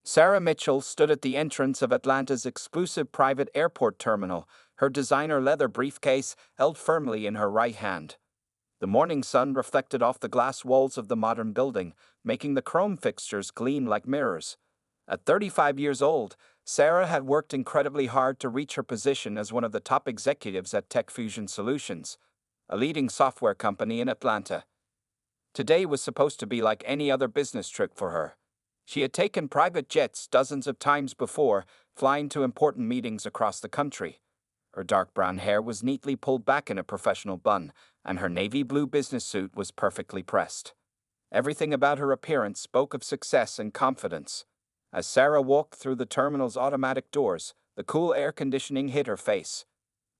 Sarah Mitchell stood at the entrance of Atlanta's exclusive private airport terminal, her designer leather briefcase held firmly in her right hand. The morning sun reflected off the glass walls of the modern building, making the chrome fixtures gleam like mirrors. At 35 years old, Sarah had worked incredibly hard to reach her position as one of the top executives at Tech Fusion Solutions, a leading software company in Atlanta. Today was supposed to be like any other business trip for her. She had taken private jets dozens of times before, flying to important meetings across the country. Her dark brown hair was neatly pulled back in a professional bun, and her navy blue business suit was perfectly pressed. Everything about her appearance spoke of success and confidence. As Sarah walked through the terminal's automatic doors, the cool air conditioning hit her face.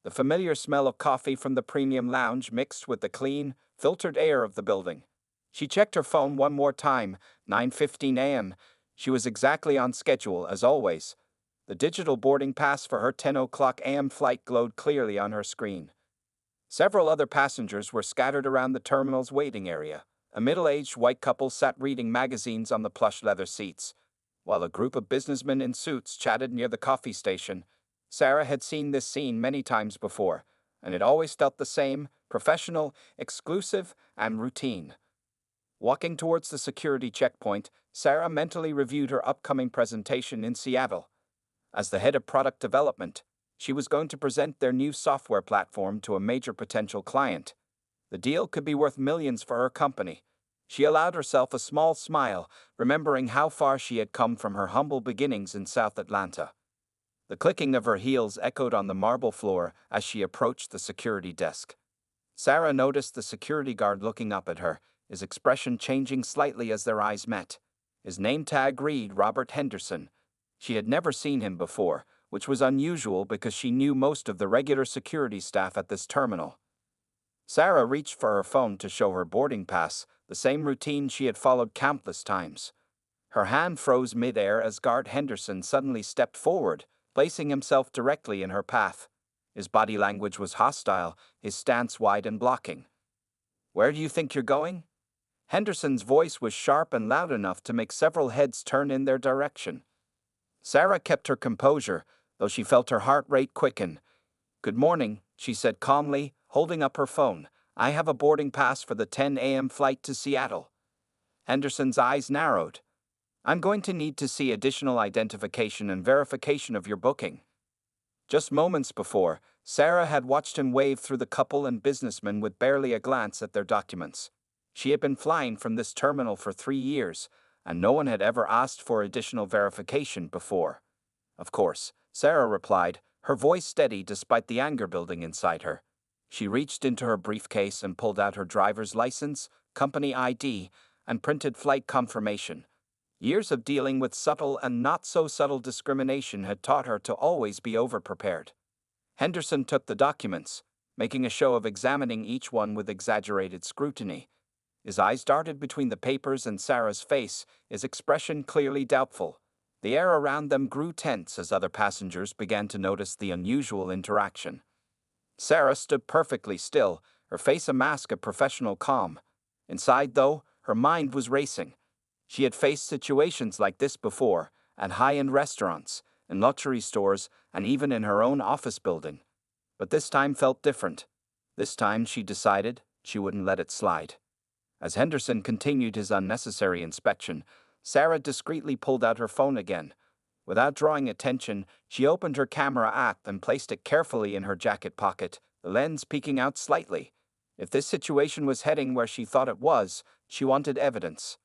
The familiar smell of coffee from the premium lounge mixed with the clean, filtered air of the building. She checked her phone one more time, 9:15 a.m. She was exactly on schedule, as always. The digital boarding pass for her 10 o'clock a.m. flight glowed clearly on her screen. Several other passengers were scattered around the terminal's waiting area. A middle-aged white couple sat reading magazines on the plush leather seats, while a group of businessmen in suits chatted near the coffee station. Sarah had seen this scene many times before, and it always felt the same: professional, exclusive, and routine. Walking towards the security checkpoint, Sarah mentally reviewed her upcoming presentation in Seattle. As the head of product development, she was going to present their new software platform to a major potential client. The deal could be worth millions for her company. She allowed herself a small smile, remembering how far she had come from her humble beginnings in South Atlanta. The clicking of her heels echoed on the marble floor as she approached the security desk. Sarah noticed the security guard looking up at her, his expression changing slightly as their eyes met. His name tag read Robert Henderson. She had never seen him before, which was unusual because she knew most of the regular security staff at this terminal. Sarah reached for her phone to show her boarding pass, the same routine she had followed countless times. Her hand froze mid-air as guard Henderson suddenly stepped forward, placing himself directly in her path. His body language was hostile, his stance wide and blocking. "Where do you think you're going?" Henderson's voice was sharp and loud enough to make several heads turn in their direction. Sarah kept her composure, though she felt her heart rate quicken. "Good morning," she said calmly, holding up her phone. "I have a boarding pass for the 10 a.m. flight to Seattle." Henderson's eyes narrowed. "I'm going to need to see additional identification and verification of your booking." Just moments before, Sarah had watched him wave through the couple and businessmen with barely a glance at their documents. She had been flying from this terminal for 3 years, and no one had ever asked for additional verification before. "Of course," Sarah replied, her voice steady despite the anger building inside her. She reached into her briefcase and pulled out her driver's license, company ID, and printed flight confirmation. Years of dealing with subtle and not-so-subtle discrimination had taught her to always be over-prepared. Henderson took the documents, making a show of examining each one with exaggerated scrutiny. His eyes darted between the papers and Sarah's face, his expression clearly doubtful. The air around them grew tense as other passengers began to notice the unusual interaction. Sarah stood perfectly still, her face a mask of professional calm. Inside, though, her mind was racing. She had faced situations like this before, at high-end restaurants, in luxury stores, and even in her own office building. But this time felt different. This time, she decided, she wouldn't let it slide. As Henderson continued his unnecessary inspection, Sarah discreetly pulled out her phone again. Without drawing attention, she opened her camera app and placed it carefully in her jacket pocket, the lens peeking out slightly. If this situation was heading where she thought it was, she wanted evidence.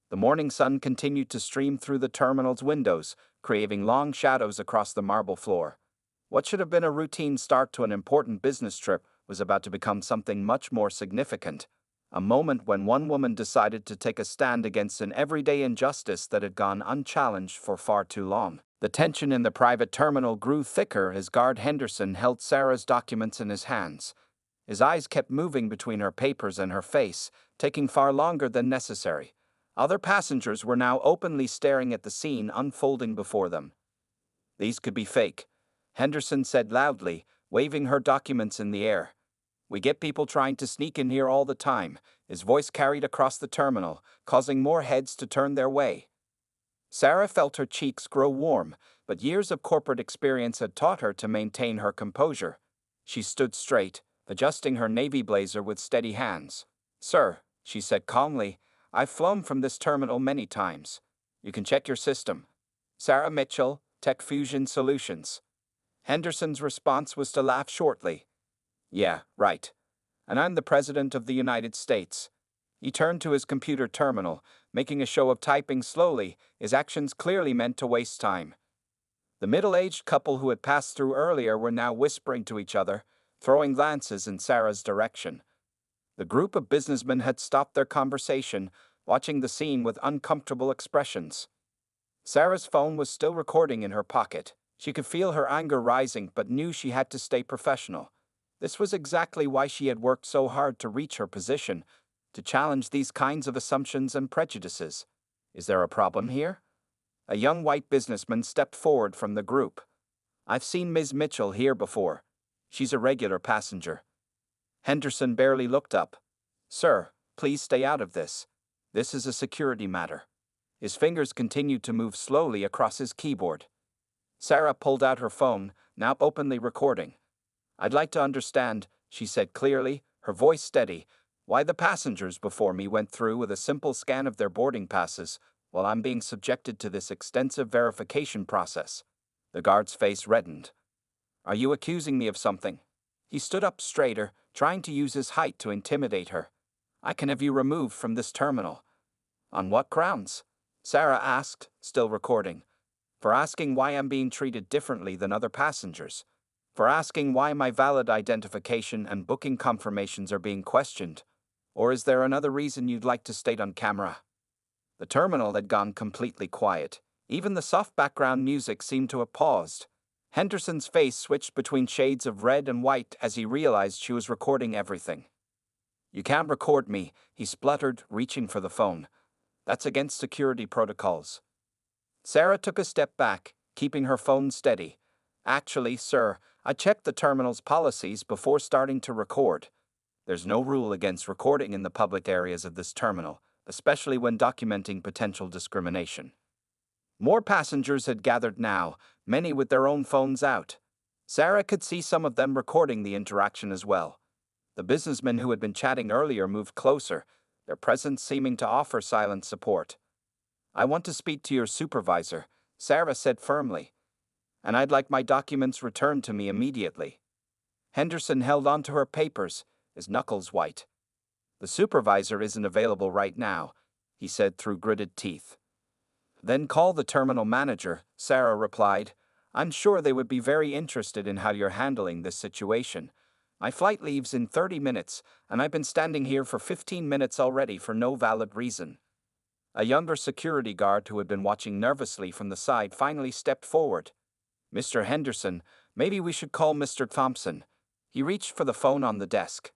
The morning sun continued to stream through the terminal's windows, creating long shadows across the marble floor. What should have been a routine start to an important business trip was about to become something much more significant. A moment when one woman decided to take a stand against an everyday injustice that had gone unchallenged for far too long. The tension in the private terminal grew thicker as guard Henderson held Sarah's documents in his hands. His eyes kept moving between her papers and her face, taking far longer than necessary. Other passengers were now openly staring at the scene unfolding before them. "These could be fake," Henderson said loudly, waving her documents in the air. "We get people trying to sneak in here all the time." His voice carried across the terminal, causing more heads to turn their way. Sarah felt her cheeks grow warm, but years of corporate experience had taught her to maintain her composure. She stood straight, adjusting her navy blazer with steady hands. "Sir," she said calmly, "I've flown from this terminal many times. You can check your system." Sarah Mitchell, Tech Fusion Solutions. Henderson's response was to laugh shortly. "Yeah, right. And I'm the President of the United States." He turned to his computer terminal, making a show of typing slowly, his actions clearly meant to waste time. The middle-aged couple who had passed through earlier were now whispering to each other, throwing glances in Sarah's direction. The group of businessmen had stopped their conversation, watching the scene with uncomfortable expressions. Sarah's phone was still recording in her pocket. She could feel her anger rising but knew she had to stay professional. This was exactly why she had worked so hard to reach her position, to challenge these kinds of assumptions and prejudices. "Is there a problem here?" A young white businessman stepped forward from the group. "I've seen Ms. Mitchell here before. She's a regular passenger." Henderson barely looked up. "Sir, please stay out of this. This is a security matter." His fingers continued to move slowly across his keyboard. Sarah pulled out her phone, now openly recording. "I'd like to understand," she said clearly, her voice steady, "why the passengers before me went through with a simple scan of their boarding passes, while I'm being subjected to this extensive verification process." The guard's face reddened. "Are you accusing me of something?" He stood up straighter, trying to use his height to intimidate her. "I can have you removed from this terminal." "On what grounds?" Sarah asked, still recording. "For asking why I'm being treated differently than other passengers. For asking why my valid identification and booking confirmations are being questioned. Or is there another reason you'd like to state on camera?" The terminal had gone completely quiet. Even the soft background music seemed to have paused. Henderson's face switched between shades of red and white as he realized she was recording everything. "You can't record me," he spluttered, reaching for the phone. "That's against security protocols." Sarah took a step back, keeping her phone steady. "Actually, sir, I checked the terminal's policies before starting to record. There's no rule against recording in the public areas of this terminal, especially when documenting potential discrimination." More passengers had gathered now, many with their own phones out. Sarah could see some of them recording the interaction as well. The businessmen who had been chatting earlier moved closer, their presence seeming to offer silent support. "I want to speak to your supervisor," Sarah said firmly. "And I'd like my documents returned to me immediately." Henderson held onto her papers, his knuckles white. "The supervisor isn't available right now," he said through gritted teeth. "Then call the terminal manager," Sarah replied. "I'm sure they would be very interested in how you're handling this situation. My flight leaves in 30 minutes, and I've been standing here for 15 minutes already for no valid reason." A younger security guard who had been watching nervously from the side finally stepped forward. "Mr. Henderson, maybe we should call Mr. Thompson." He reached for the phone on the desk.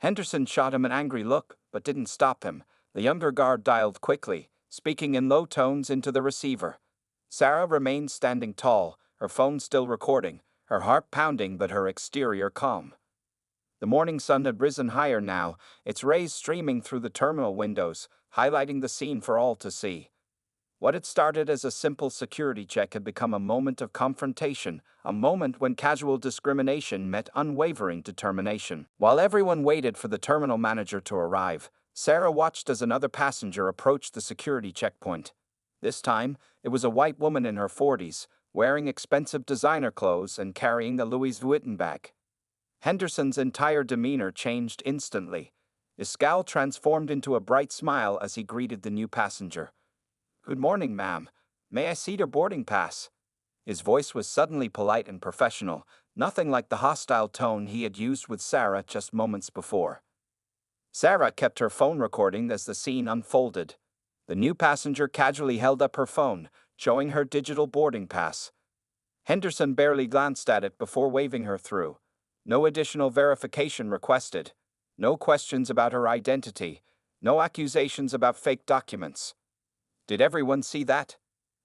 Henderson shot him an angry look, but didn't stop him. The younger guard dialed quickly, speaking in low tones into the receiver. Sarah remained standing tall, her phone still recording, her heart pounding but her exterior calm. The morning sun had risen higher now, its rays streaming through the terminal windows, highlighting the scene for all to see. What had started as a simple security check had become a moment of confrontation, a moment when casual discrimination met unwavering determination. While everyone waited for the terminal manager to arrive, Sarah watched as another passenger approached the security checkpoint. This time, it was a white woman in her 40s, wearing expensive designer clothes and carrying a Louis Vuitton bag. Henderson's entire demeanor changed instantly. His scowl transformed into a bright smile as he greeted the new passenger. "Good morning, ma'am. May I see your boarding pass?" His voice was suddenly polite and professional, nothing like the hostile tone he had used with Sarah just moments before. Sarah kept her phone recording as the scene unfolded. The new passenger casually held up her phone, showing her digital boarding pass. Henderson barely glanced at it before waving her through. No additional verification requested. No questions about her identity. No accusations about fake documents. Did everyone see that?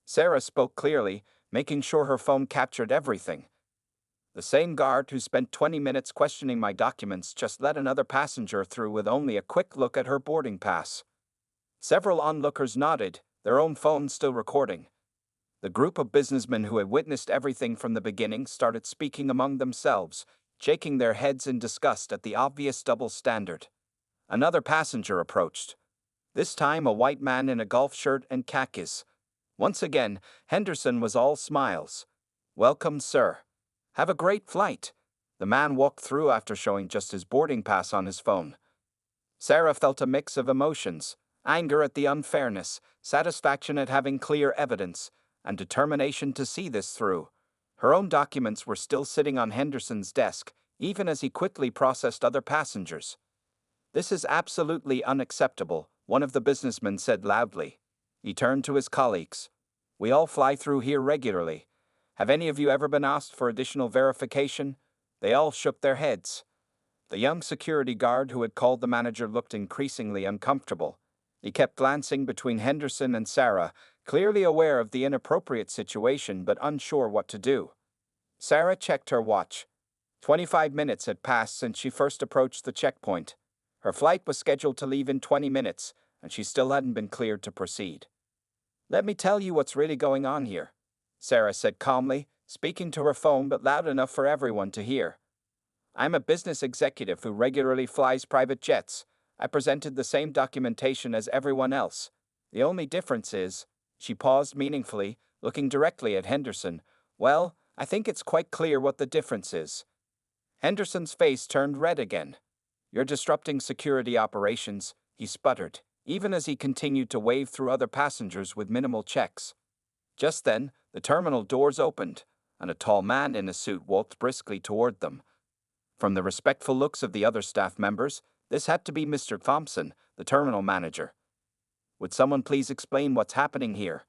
Sarah spoke clearly, making sure her phone captured everything. "The same guard who spent 20 minutes questioning my documents just let another passenger through with only a quick look at her boarding pass." Several onlookers nodded, their own phones still recording. The group of businessmen who had witnessed everything from the beginning started speaking among themselves, shaking their heads in disgust at the obvious double standard. Another passenger approached. This time a white man in a golf shirt and khakis. Once again, Henderson was all smiles. "Welcome, sir. Have a great flight." The man walked through after showing just his boarding pass on his phone. Sarah felt a mix of emotions: anger at the unfairness, satisfaction at having clear evidence, and determination to see this through. Her own documents were still sitting on Henderson's desk, even as he quickly processed other passengers. "This is absolutely unacceptable," one of the businessmen said loudly. He turned to his colleagues. "We all fly through here regularly. Have any of you ever been asked for additional verification?" They all shook their heads. The young security guard who had called the manager looked increasingly uncomfortable. He kept glancing between Henderson and Sarah, clearly aware of the inappropriate situation but unsure what to do. Sarah checked her watch. 25 minutes had passed since she first approached the checkpoint. Her flight was scheduled to leave in 20 minutes, and she still hadn't been cleared to proceed. "Let me tell you what's really going on here," Sarah said calmly, speaking to her phone but loud enough for everyone to hear. "I'm a business executive who regularly flies private jets. I presented the same documentation as everyone else. The only difference is," she paused meaningfully, looking directly at Henderson, "well, I think it's quite clear what the difference is." Henderson's face turned red again. "You're disrupting security operations," he sputtered, even as he continued to wave through other passengers with minimal checks. Just then, the terminal doors opened, and a tall man in a suit walked briskly toward them. From the respectful looks of the other staff members, this had to be Mr. Thompson, the terminal manager. "Would someone please explain what's happening here?"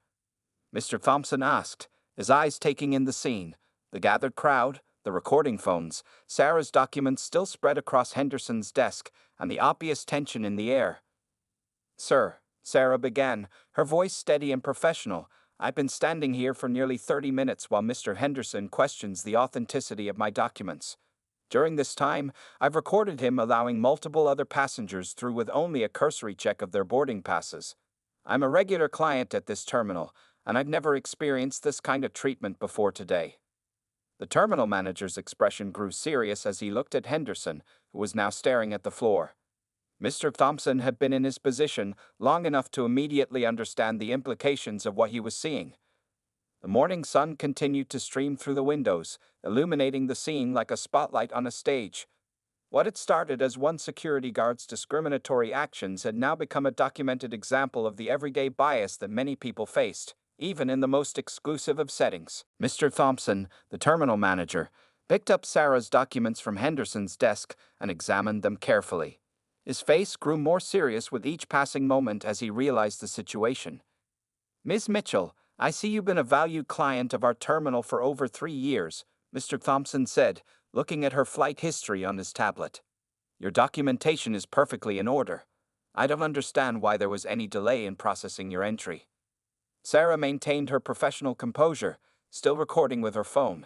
Mr. Thompson asked, his eyes taking in the scene: the gathered crowd, the recording phones, Sarah's documents still spread across Henderson's desk, and the obvious tension in the air. "Sir," Sarah began, her voice steady and professional, "I've been standing here for nearly 30 minutes while Mr. Henderson questions the authenticity of my documents. During this time, I've recorded him allowing multiple other passengers through with only a cursory check of their boarding passes. I'm a regular client at this terminal, and I've never experienced this kind of treatment before today." The terminal manager's expression grew serious as he looked at Henderson, who was now staring at the floor. Mr. Thompson had been in his position long enough to immediately understand the implications of what he was seeing. The morning sun continued to stream through the windows, illuminating the scene like a spotlight on a stage. What had started as one security guard's discriminatory actions had now become a documented example of the everyday bias that many people faced, even in the most exclusive of settings. Mr. Thompson, the terminal manager, picked up Sarah's documents from Henderson's desk and examined them carefully. His face grew more serious with each passing moment as he realized the situation. "Ms. Mitchell, I see you've been a valued client of our terminal for over 3 years," Mr. Thompson said, looking at her flight history on his tablet. "Your documentation is perfectly in order. I don't understand why there was any delay in processing your entry." Sarah maintained her professional composure, still recording with her phone.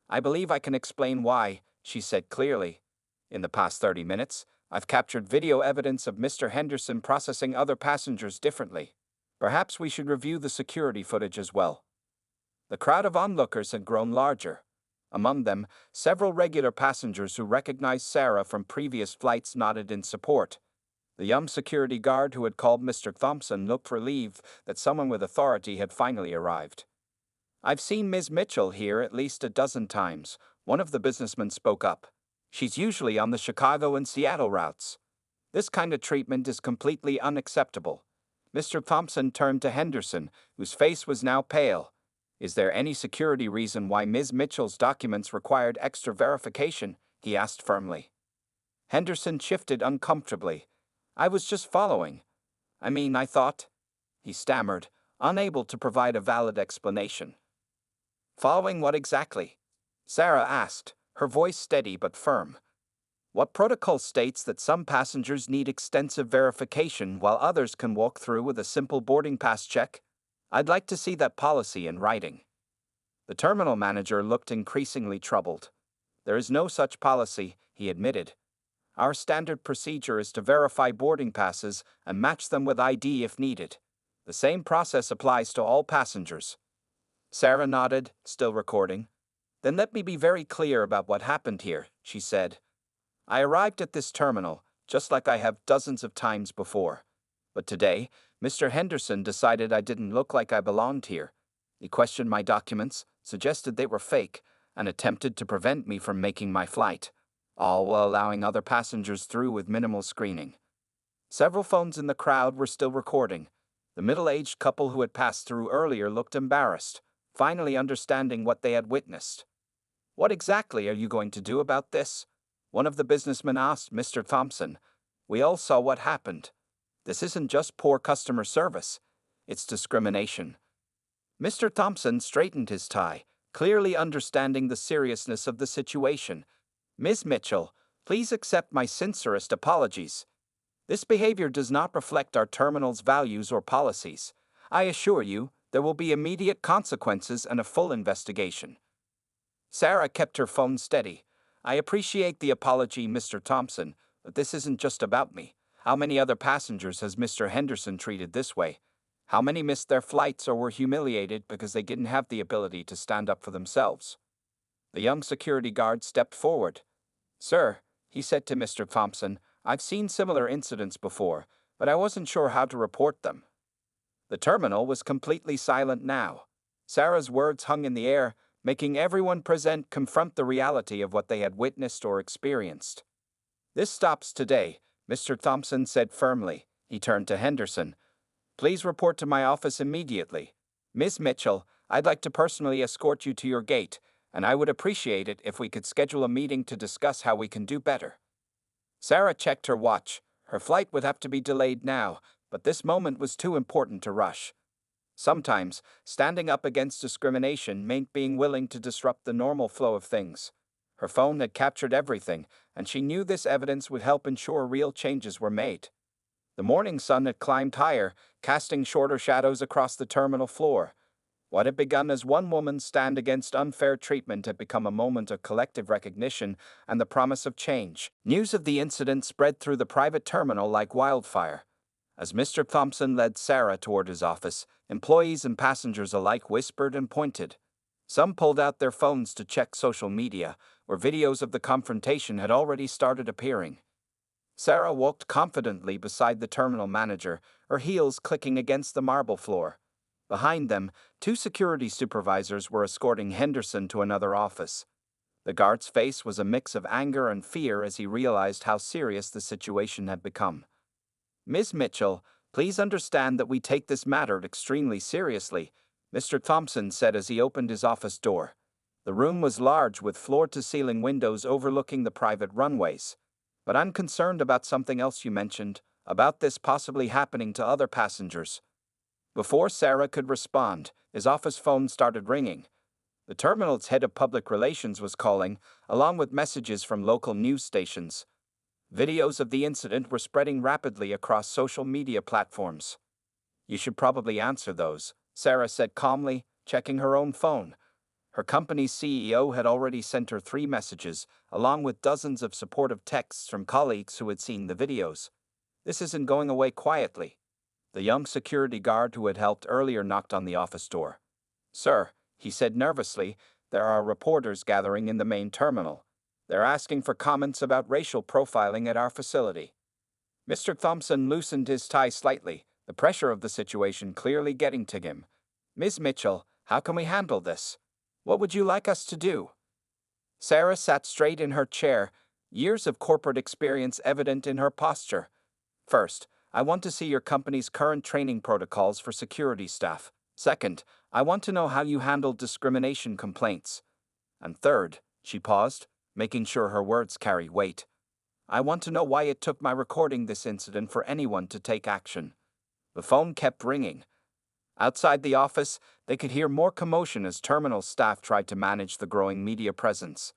"I believe I can explain why," she said clearly. "In the past 30 minutes, I've captured video evidence of Mr. Henderson processing other passengers differently. Perhaps we should review the security footage as well." The crowd of onlookers had grown larger. Among them, several regular passengers who recognized Sarah from previous flights nodded in support. The young security guard who had called Mr. Thompson looked relieved that someone with authority had finally arrived. "I've seen Ms. Mitchell here at least a dozen times," one of the businessmen spoke up. "She's usually on the Chicago and Seattle routes. This kind of treatment is completely unacceptable." Mr. Thompson turned to Henderson, whose face was now pale. "Is there any security reason why Ms. Mitchell's documents required extra verification?" he asked firmly. Henderson shifted uncomfortably. "I was just following. I thought," he stammered, unable to provide a valid explanation. "Following what exactly?" Sarah asked, her voice steady but firm. "What protocol states that some passengers need extensive verification while others can walk through with a simple boarding pass check? I'd like to see that policy in writing." The terminal manager looked increasingly troubled. "There is no such policy," he admitted. "Our standard procedure is to verify boarding passes and match them with ID if needed. The The same process applies to all passengers. Sarah nodded, still recording. Then let me be very clear about what happened here, she said. I arrived at this terminal, just like I have dozens of times before. But today, Mr. Henderson decided I didn't look like I belonged here. He questioned my documents, suggested they were fake, and attempted to prevent me from making my flight, all while allowing other passengers through with minimal screening. Several phones in the crowd were still recording. The middle-aged couple who had passed through earlier looked embarrassed, finally understanding what they had witnessed. What exactly are you going to do about this? One of the businessmen asked Mr. Thompson. We all saw what happened. This isn't just poor customer service. It's discrimination. Mr. Thompson straightened his tie, clearly understanding the seriousness of the situation. Ms. Mitchell, please accept my sincerest apologies. This behavior does not reflect our terminal's values or policies. I assure you, there will be immediate consequences and a full investigation. Sarah kept her phone steady. I appreciate the apology, Mr. Thompson, but this isn't just about me. How many other passengers has Mr. Henderson treated this way? How many missed their flights or were humiliated because they didn't have the ability to stand up for themselves? The young security guard stepped forward. Sir, he said to Mr. Thompson, I've seen similar incidents before, but I wasn't sure how to report them. The terminal was completely silent now. Sarah's words hung in the air, making everyone present confront the reality of what they had witnessed or experienced. This stops today, Mr. Thompson said firmly. He turned to Henderson. Please report to my office immediately. Ms. Mitchell, I'd like to personally escort you to your gate, and I would appreciate it if we could schedule a meeting to discuss how we can do better. Sarah checked her watch. Her flight would have to be delayed now, but this moment was too important to rush. Sometimes, standing up against discrimination meant being willing to disrupt the normal flow of things. Her phone had captured everything, and she knew this evidence would help ensure real changes were made. The morning sun had climbed higher, casting shorter shadows across the terminal floor. What had begun as one woman's stand against unfair treatment had become a moment of collective recognition and the promise of change. News of the incident spread through the private terminal like wildfire. As Mr. Thompson led Sarah toward his office, employees and passengers alike whispered and pointed. Some pulled out their phones to check social media, where videos of the confrontation had already started appearing. Sarah walked confidently beside the terminal manager, her heels clicking against the marble floor. Behind them, 2 security supervisors were escorting Henderson to another office. The guard's face was a mix of anger and fear as he realized how serious the situation had become. Ms. Mitchell, please understand that we take this matter extremely seriously, Mr. Thompson said as he opened his office door. The room was large with floor-to-ceiling windows overlooking the private runways. But I'm concerned about something else you mentioned, about this possibly happening to other passengers. Before Sarah could respond, his office phone started ringing. The terminal's head of public relations was calling, along with messages from local news stations. Videos of the incident were spreading rapidly across social media platforms. You should probably answer those, Sarah said calmly, checking her own phone. Her company's CEO had already sent her 3 messages, along with dozens of supportive texts from colleagues who had seen the videos. This isn't going away quietly. The young security guard who had helped earlier knocked on the office door. Sir, he said nervously, there are reporters gathering in the main terminal. They're asking for comments about racial profiling at our facility. Mr. Thompson loosened his tie slightly, the pressure of the situation clearly getting to him. Ms. Mitchell, how can we handle this? What would you like us to do? Sarah sat straight in her chair, years of corporate experience evident in her posture. First, I want to see your company's current training protocols for security staff. Second, I want to know how you handle discrimination complaints. And third, she paused, making sure her words carry weight. I want to know why it took my recording this incident for anyone to take action. The phone kept ringing. Outside the office, they could hear more commotion as terminal staff tried to manage the growing media presence.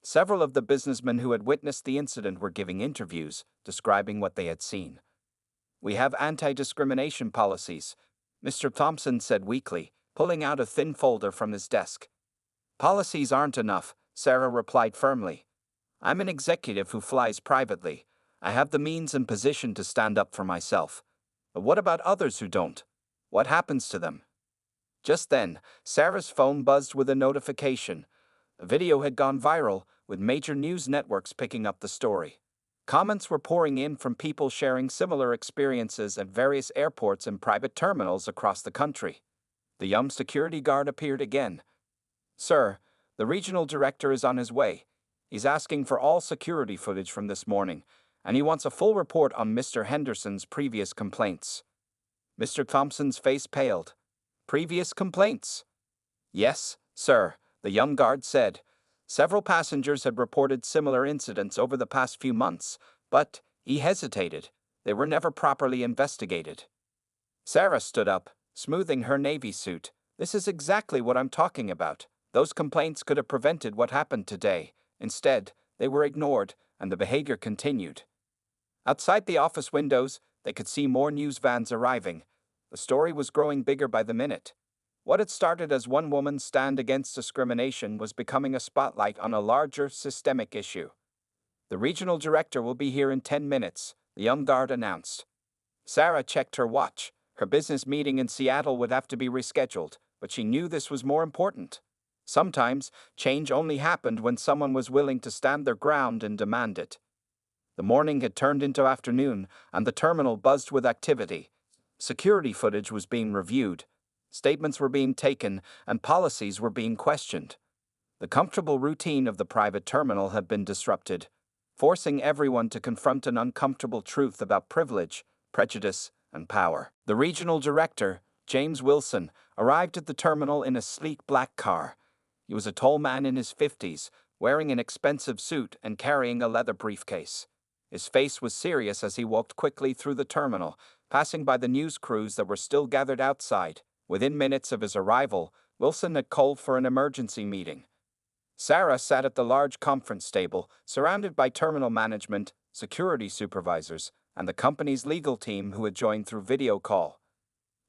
Several of the businessmen who had witnessed the incident were giving interviews, describing what they had seen. We have anti-discrimination policies, Mr. Thompson said weakly, pulling out a thin folder from his desk. Policies aren't enough, Sarah replied firmly. I'm an executive who flies privately. I have the means and position to stand up for myself. But what about others who don't? What happens to them? Just then, Sarah's phone buzzed with a notification. A video had gone viral, with major news networks picking up the story. Comments were pouring in from people sharing similar experiences at various airports and private terminals across the country. The young security guard appeared again. "Sir, the regional director is on his way. He's asking for all security footage from this morning, and he wants a full report on Mr. Henderson's previous complaints." Mr. Thompson's face paled. "Previous complaints?" "Yes, sir," the young guard said. "Several passengers had reported similar incidents over the past few months, but," he hesitated, "they were never properly investigated." Sarah stood up, smoothing her navy suit. "This is exactly what I'm talking about. Those complaints could have prevented what happened today. Instead, they were ignored, and the behavior continued." Outside the office windows, they could see more news vans arriving. The story was growing bigger by the minute. What had started as one woman's stand against discrimination was becoming a spotlight on a larger, systemic issue. "The regional director will be here in 10 minutes, the young guard announced. Sarah checked her watch. Her business meeting in Seattle would have to be rescheduled, but she knew this was more important. Sometimes, change only happened when someone was willing to stand their ground and demand it. The morning had turned into afternoon, and the terminal buzzed with activity. Security footage was being reviewed. Statements were being taken, and policies were being questioned. The comfortable routine of the private terminal had been disrupted, forcing everyone to confront an uncomfortable truth about privilege, prejudice, and power. The regional director, James Wilson, arrived at the terminal in a sleek black car. He was a tall man in his 50s, wearing an expensive suit and carrying a leather briefcase. His face was serious as he walked quickly through the terminal, passing by the news crews that were still gathered outside. Within minutes of his arrival, Wilson had called for an emergency meeting. Sarah sat at the large conference table, surrounded by terminal management, security supervisors, and the company's legal team who had joined through video call.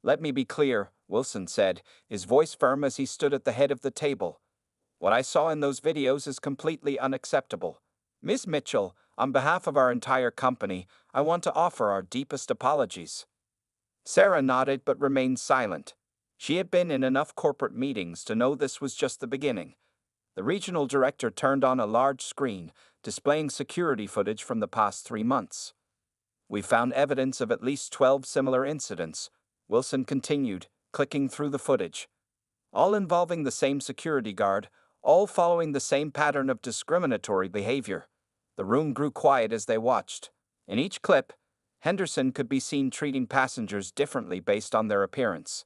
"Let me be clear," Wilson said, his voice firm as he stood at the head of the table. "What I saw in those videos is completely unacceptable. Ms. Mitchell, on behalf of our entire company, I want to offer our deepest apologies." Sarah nodded but remained silent. She had been in enough corporate meetings to know this was just the beginning. The regional director turned on a large screen, displaying security footage from the past 3 months. "We found evidence of at least 12 similar incidents," Wilson continued, clicking through the footage. "All involving the same security guard, all following the same pattern of discriminatory behavior." The room grew quiet as they watched. In each clip, Henderson could be seen treating passengers differently based on their appearance.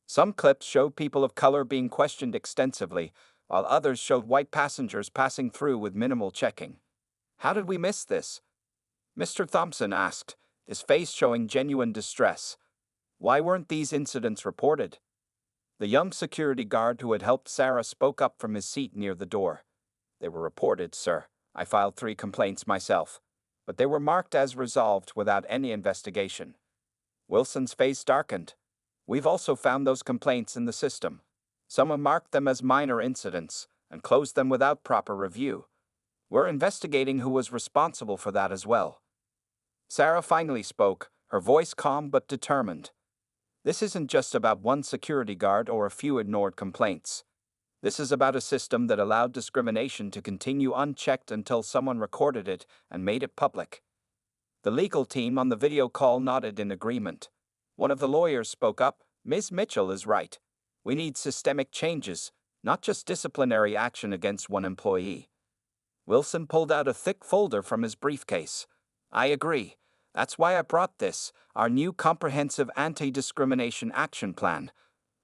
Some clips showed people of color being questioned extensively, while others showed white passengers passing through with minimal checking. "How did we miss this?" Mr. Thompson asked, his face showing genuine distress. "Why weren't these incidents reported?" The young security guard who had helped Sarah spoke up from his seat near the door. "They were reported, sir. I filed 3 complaints myself, but they were marked as resolved without any investigation." Wilson's face darkened. "We've also found those complaints in the system. Someone marked them as minor incidents and closed them without proper review. We're investigating who was responsible for that as well." Sarah finally spoke, her voice calm but determined. "This isn't just about one security guard or a few ignored complaints. This is about a system that allowed discrimination to continue unchecked until someone recorded it and made it public." The legal team on the video call nodded in agreement. One of the lawyers spoke up. "Ms. Mitchell is right. We need systemic changes, not just disciplinary action against one employee." Wilson pulled out a thick folder from his briefcase. "I agree. That's why I brought this, our new comprehensive anti-discrimination action plan.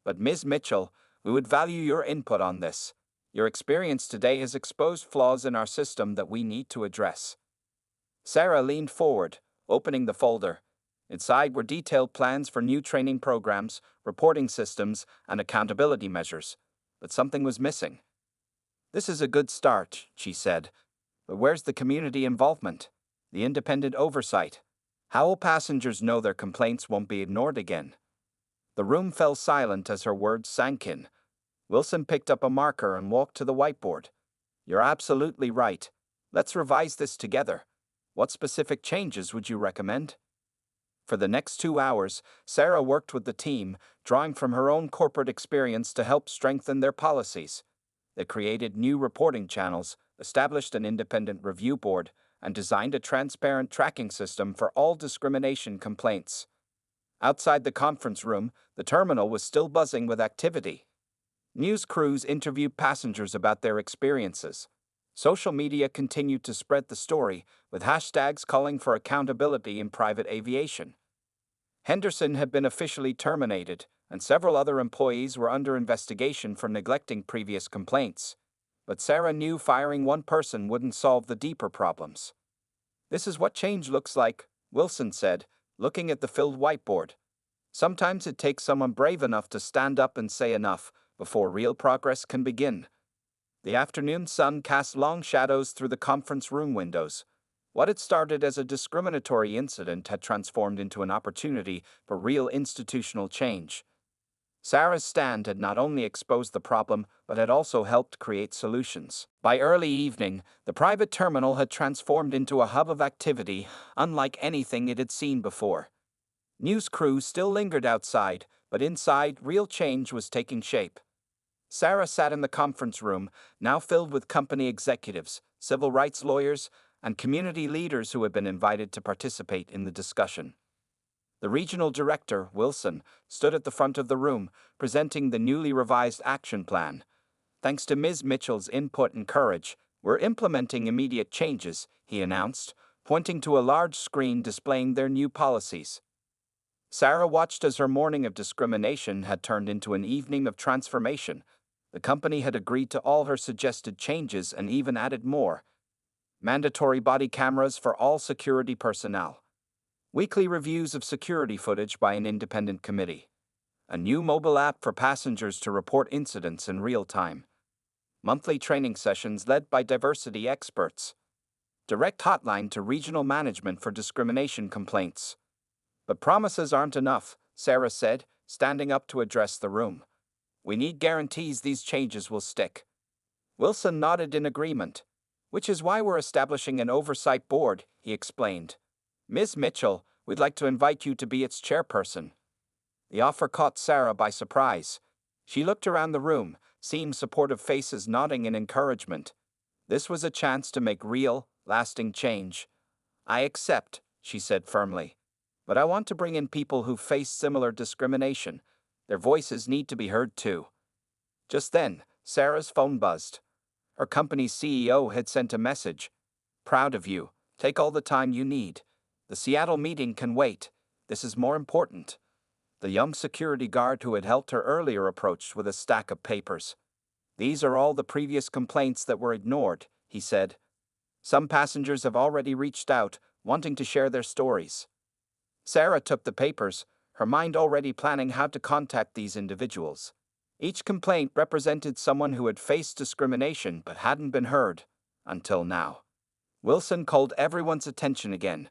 But Ms. Mitchell, we would value your input on this. Your experience today has exposed flaws in our system that we need to address." Sarah leaned forward, opening the folder. Inside were detailed plans for new training programs, reporting systems, and accountability measures. But something was missing. "This is a good start," she said. "But where's the community involvement? The independent oversight? How will passengers know their complaints won't be ignored again?" The room fell silent as her words sank in. Wilson picked up a marker and walked to the whiteboard. "You're absolutely right. Let's revise this together. What specific changes would you recommend?" For the next 2 hours, Sarah worked with the team, drawing from her own corporate experience to help strengthen their policies. They created new reporting channels, established an independent review board, and designed a transparent tracking system for all discrimination complaints. Outside the conference room, the terminal was still buzzing with activity. News crews interviewed passengers about their experiences. Social media continued to spread the story, with hashtags calling for accountability in private aviation. Henderson had been officially terminated, and several other employees were under investigation for neglecting previous complaints. But Sarah knew firing one person wouldn't solve the deeper problems. "This is what change looks like," Wilson said, looking at the filled whiteboard. "Sometimes it takes someone brave enough to stand up and say enough before real progress can begin." The afternoon sun cast long shadows through the conference room windows. What had started as a discriminatory incident had transformed into an opportunity for real institutional change. Sarah's stand had not only exposed the problem, but had also helped create solutions. By early evening, the private terminal had transformed into a hub of activity unlike anything it had seen before. News crews still lingered outside, but inside, real change was taking shape. Sarah sat in the conference room, now filled with company executives, civil rights lawyers, and community leaders who had been invited to participate in the discussion. The regional director, Wilson, stood at the front of the room, presenting the newly revised action plan. "Thanks to Ms. Mitchell's input and courage, we're implementing immediate changes," he announced, pointing to a large screen displaying their new policies. Sarah watched as her morning of discrimination had turned into an evening of transformation. The company had agreed to all her suggested changes and even added more. Mandatory body cameras for all security personnel. Weekly reviews of security footage by an independent committee. A new mobile app for passengers to report incidents in real time. Monthly training sessions led by diversity experts. Direct hotline to regional management for discrimination complaints. "But promises aren't enough," Sarah said, standing up to address the room. "We need guarantees these changes will stick." Wilson nodded in agreement. "Which is why we're establishing an oversight board," he explained. "Ms. Mitchell, we'd like to invite you to be its chairperson." The offer caught Sarah by surprise. She looked around the room, seeing supportive faces nodding in encouragement. This was a chance to make real, lasting change. "I accept," she said firmly. "But I want to bring in people who face similar discrimination. Their voices need to be heard too." Just then, Sarah's phone buzzed. Her company's CEO had sent a message. "Proud of you. Take all the time you need. The Seattle meeting can wait. This is more important." The young security guard who had helped her earlier approached with a stack of papers. "These are all the previous complaints that were ignored," he said. "Some passengers have already reached out, wanting to share their stories." Sarah took the papers, her mind already planning how to contact these individuals. Each complaint represented someone who had faced discrimination but hadn't been heard, until now. Wilson called everyone's attention again.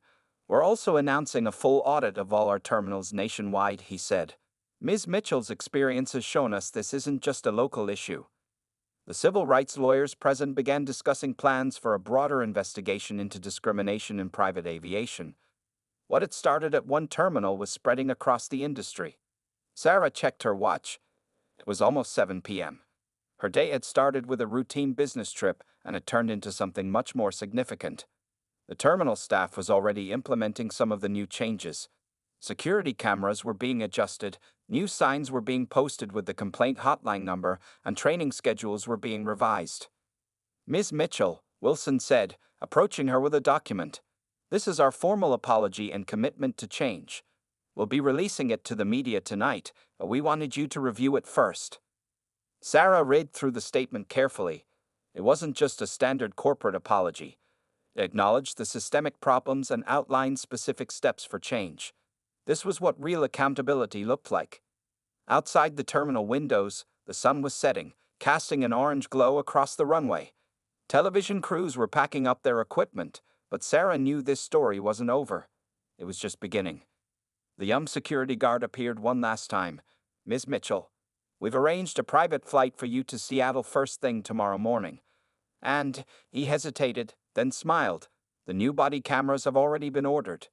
"We're also announcing a full audit of all our terminals nationwide," he said. "Ms. Mitchell's experience has shown us this isn't just a local issue." The civil rights lawyers present began discussing plans for a broader investigation into discrimination in private aviation. What had started at one terminal was spreading across the industry. Sarah checked her watch. It was almost 7 p.m. Her day had started with a routine business trip and had turned into something much more significant. The terminal staff was already implementing some of the new changes. Security cameras were being adjusted, new signs were being posted with the complaint hotline number, and training schedules were being revised. "Ms. Mitchell," Wilson said, approaching her with a document. "This is our formal apology and commitment to change. We'll be releasing it to the media tonight, but we wanted you to review it first." Sarah read through the statement carefully. It wasn't just a standard corporate apology. It acknowledged the systemic problems and outlined specific steps for change. This was what real accountability looked like. Outside the terminal windows, the sun was setting, casting an orange glow across the runway. Television crews were packing up their equipment, but Sarah knew this story wasn't over. It was just beginning. The young security guard appeared one last time. "Ms. Mitchell, we've arranged a private flight for you to Seattle first thing tomorrow morning." And he hesitated, then smiled. "The new body cameras have already been ordered."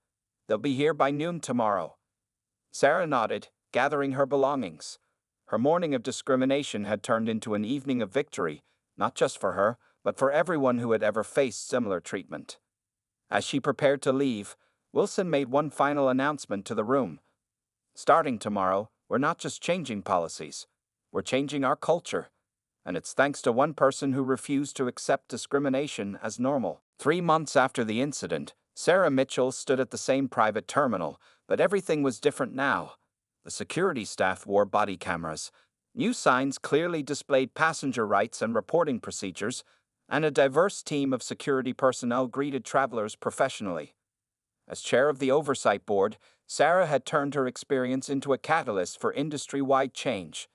They'll be here by noon tomorrow. Sarah nodded, gathering her belongings. Her morning of discrimination had turned into an evening of victory, not just for her, but for everyone who had ever faced similar treatment. As she prepared to leave, Wilson made one final announcement to the room. Starting tomorrow, we're not just changing policies, we're changing our culture. And it's thanks to one person who refused to accept discrimination as normal. 3 months after the incident, Sarah Mitchell stood at the same private terminal, but everything was different now. The security staff wore body cameras. New signs clearly displayed passenger rights and reporting procedures, and a diverse team of security personnel greeted travelers professionally. As chair of the oversight board, Sarah had turned her experience into a catalyst for industry-wide change.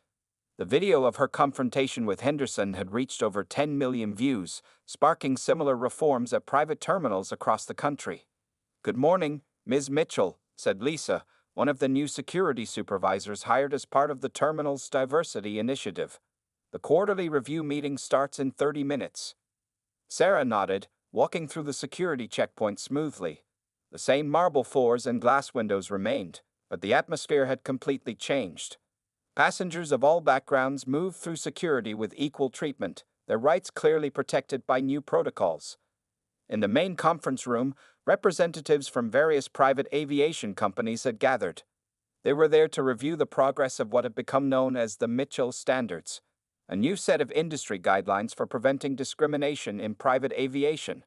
The video of her confrontation with Henderson had reached over 10 million views, sparking similar reforms at private terminals across the country. "Good morning, Ms. Mitchell," said Lisa, one of the new security supervisors hired as part of the terminal's diversity initiative. "The quarterly review meeting starts in 30 minutes. Sarah nodded, walking through the security checkpoint smoothly. The same marble floors and glass windows remained, but the atmosphere had completely changed. Passengers of all backgrounds moved through security with equal treatment, their rights clearly protected by new protocols. In the main conference room, representatives from various private aviation companies had gathered. They were there to review the progress of what had become known as the Mitchell Standards, a new set of industry guidelines for preventing discrimination in private aviation.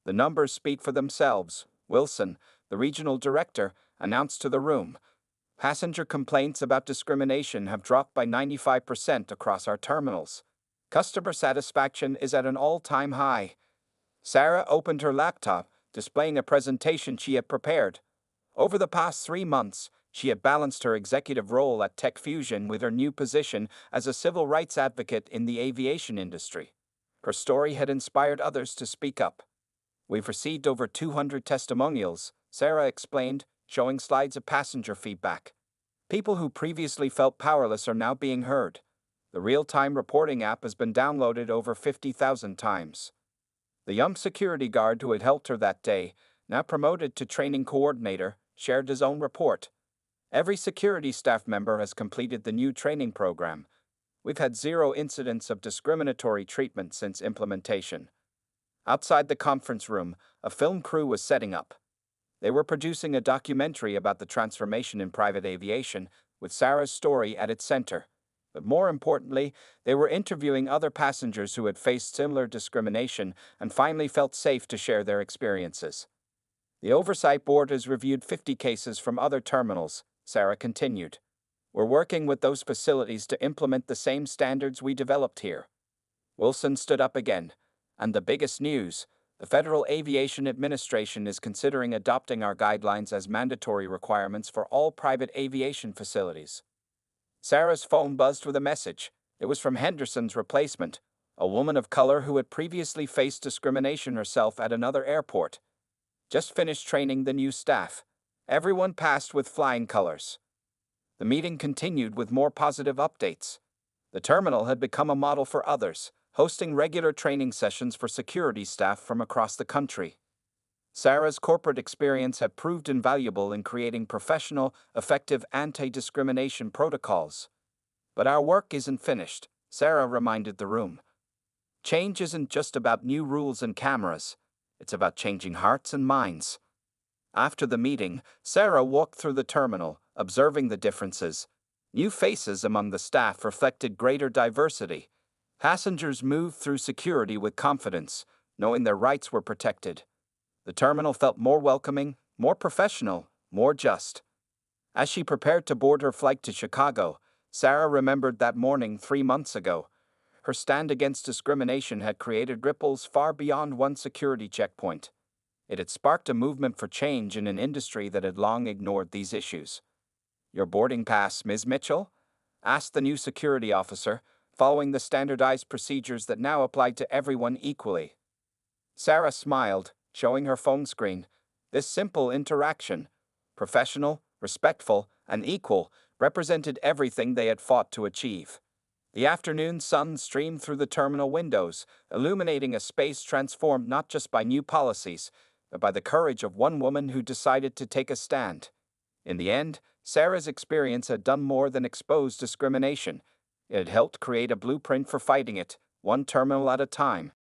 The numbers speak for themselves, Wilson, the regional director, announced to the room. Passenger complaints about discrimination have dropped by 95% across our terminals. Customer satisfaction is at an all-time high. Sarah opened her laptop, displaying a presentation she had prepared. Over the past 3 months, she had balanced her executive role at TechFusion with her new position as a civil rights advocate in the aviation industry. Her story had inspired others to speak up. "We've received over 200 testimonials," Sarah explained, showing slides of passenger feedback. "People who previously felt powerless are now being heard. The real-time reporting app has been downloaded over 50,000 times." The young security guard who had helped her that day, now promoted to training coordinator, shared his own report. "Every security staff member has completed the new training program. We've had 0 incidents of discriminatory treatment since implementation." Outside the conference room, a film crew was setting up. They were producing a documentary about the transformation in private aviation, with Sarah's story at its center. But more importantly, they were interviewing other passengers who had faced similar discrimination and finally felt safe to share their experiences. "The Oversight Board has reviewed 50 cases from other terminals," Sarah continued. "We're working with those facilities to implement the same standards we developed here." Wilson stood up again. "And the biggest news, the Federal Aviation Administration is considering adopting our guidelines as mandatory requirements for all private aviation facilities." Sarah's phone buzzed with a message. It was from Henderson's replacement, a woman of color who had previously faced discrimination herself at another airport. "Just finished training the new staff. Everyone passed with flying colors." The meeting continued with more positive updates. The terminal had become a model for others, hosting regular training sessions for security staff from across the country. Sarah's corporate experience had proved invaluable in creating professional, effective anti-discrimination protocols. "But our work isn't finished," Sarah reminded the room. "Change isn't just about new rules and cameras. It's about changing hearts and minds." After the meeting, Sarah walked through the terminal, observing the differences. New faces among the staff reflected greater diversity. Passengers moved through security with confidence, knowing their rights were protected. The terminal felt more welcoming, more professional, more just. As she prepared to board her flight to Chicago, Sarah remembered that morning 3 months ago. Her stand against discrimination had created ripples far beyond one security checkpoint. It had sparked a movement for change in an industry that had long ignored these issues. "Your boarding pass, Ms. Mitchell?" asked the new security officer, following the standardized procedures that now applied to everyone equally. Sarah smiled, showing her phone screen. This simple interaction, professional, respectful, and equal, represented everything they had fought to achieve. The afternoon sun streamed through the terminal windows, illuminating a space transformed not just by new policies, but by the courage of one woman who decided to take a stand. In the end, Sarah's experience had done more than expose discrimination. It had helped create a blueprint for fighting it, one terminal at a time.